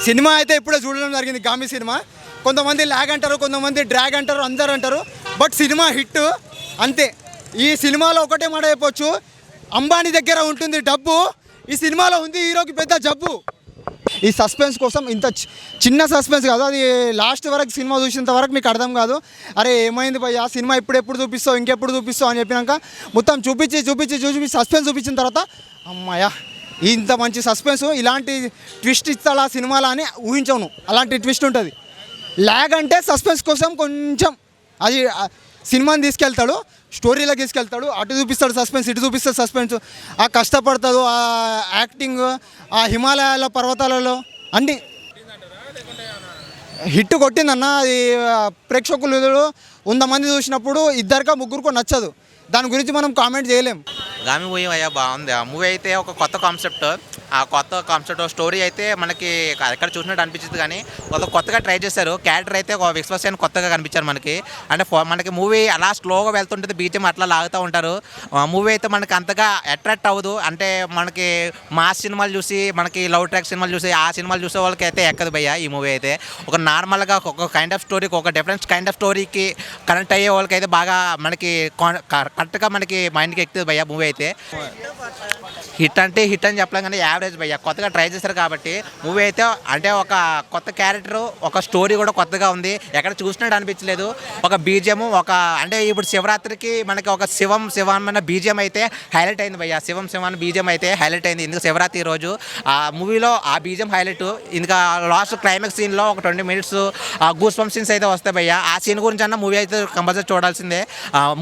Cinema అయితే ఇప్పుడే చూడడం జరిగింది గామి సినిమా. కొంతమంది ల్యాగ్ అంటారు, కొంతమంది డ్రాగ్ అంటారు, అందరు అంటారు. బట్ సినిమా హిట్ అంతే. ఈ సినిమాలో ఒకటే మాట చెప్పొచ్చు, అంబానీ దగ్గర ఉంటుంది డబ్బు, ఈ సినిమాలో ఉంది హీరోకి పెద్ద జబ్బు. ఈ సస్పెన్స్ కోసం ఇంత చిన్న సస్పెన్స్ కాదు, అది లాస్ట్ వరకు సినిమా చూసినంత వరకు మీకు అర్థం కాదు. అరే ఏమైంది భయ్యా, సినిమా ఎప్పుడు చూపిస్తావు, ఇంకెప్పుడు చూపిస్తావు అని చెప్పినాక మొత్తం చూపించి సస్పెన్స్ చూపించిన తర్వాత అమ్మాయ్యా ఇంత మంచి సస్పెన్స్, ఇలాంటి ట్విస్ట్ ఇస్తాడు ఆ సినిమాలో అని ఊహించను. అలాంటి ట్విస్ట్ ఉంటుంది. ల్యాగ్ అంటే సస్పెన్స్ కోసం కొంచెం అది సినిమాని తీసుకెళ్తాడు, స్టోరీలోకి తీసుకెళ్తాడు, అటు చూపిస్తాడు సస్పెన్స్, ఇటు చూపిస్తాడు సస్పెన్స్. ఆ కష్టపడతాడు, ఆ యాక్టింగ్, ఆ హిమాలయాల పర్వతాలలో అన్నీ హిట్ కొట్టిందన్న. అది ప్రేక్షకులు 100 మంది చూసినప్పుడు 2 ముగ్గురుకో నచ్చదు. దాని గురించి మనం కామెంట్ చేయలేం. గామి మూవీ అయ్యా బాగుంది. ఆ మూవీ అయితే ఒక కొత్త కాన్సెప్ట్, ఆ కొత్త కాన్సెప్ట్ స్టోరీ అయితే మనకి ఎక్కడ చూసినట్టు అనిపించింది. కానీ కొత్తగా ట్రై చేశారు. క్యారెక్టర్ అయితే ఒక విశ్వసేన్ కొత్తగా కనిపించారు మనకి. అంటే మనకి మూవీ అలా స్లోగా వెళ్తుంటుంది, బీజం అట్లా లాగుతూ ఉంటారు. మూవీ అయితే మనకి అంతగా అట్రాక్ట్ అవ్వదు. అంటే మనకి మాస్ సినిమాలు చూసి, మనకి లవ్ ట్రాక్ సినిమాలు చూసి, ఆ సినిమాలు చూసే వాళ్ళకి అయితే ఎక్కదు భయ్యా. ఈ మూవీ అయితే ఒక నార్మల్గా ఒక కైండ్ ఆఫ్ స్టోరీకి, ఒక డిఫరెంట్ కైండ్ ఆఫ్ స్టోరీకి కనెక్ట్ అయ్యే వాళ్ళకి అయితే బాగా మనకి కరెక్ట్గా మనకి మైండ్కి ఎక్కుతుంది భయ్యా మూవీ అయితే. హిట్ అంటే హిట్ అని చెప్పలేం కానీ యావరేజ్ భయ్యా. కొత్తగా ట్రై చేశారు కాబట్టి మూవీ అయితే అంటే ఒక కొత్త క్యారెక్టర్, ఒక స్టోరీ కూడా కొత్తగా ఉంది. ఎక్కడ చూసినట్టు అనిపించలేదు. ఒక బీజిఎం, ఒక అంటే ఇప్పుడు శివరాత్రికి మనకి ఒక శివమైన బీజిఎం అయితే హైలైట్ అయింది భయ్యా. శివన్ బీజిఎం అయితే హైలైట్ అయింది. ఎందుకు శివరాత్రి రోజు ఆ మూవీలో ఆ బీజిఎం హైలైట్. ఇంకా లాస్ట్ క్లైమాక్స్ సీన్లో ఒక 20 మినిట్స్ గూస్ బంప్ సీన్స్ అయితే వస్తాయి భయ్యా. ఆ సీన్ గురించి అన్న మూవీ అయితే కంపల్సరీ చూడాల్సిందే.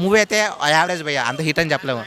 మూవీ అయితే యావరేజ్ భయ్యా, అంత హిట్ అని చెప్పలేము.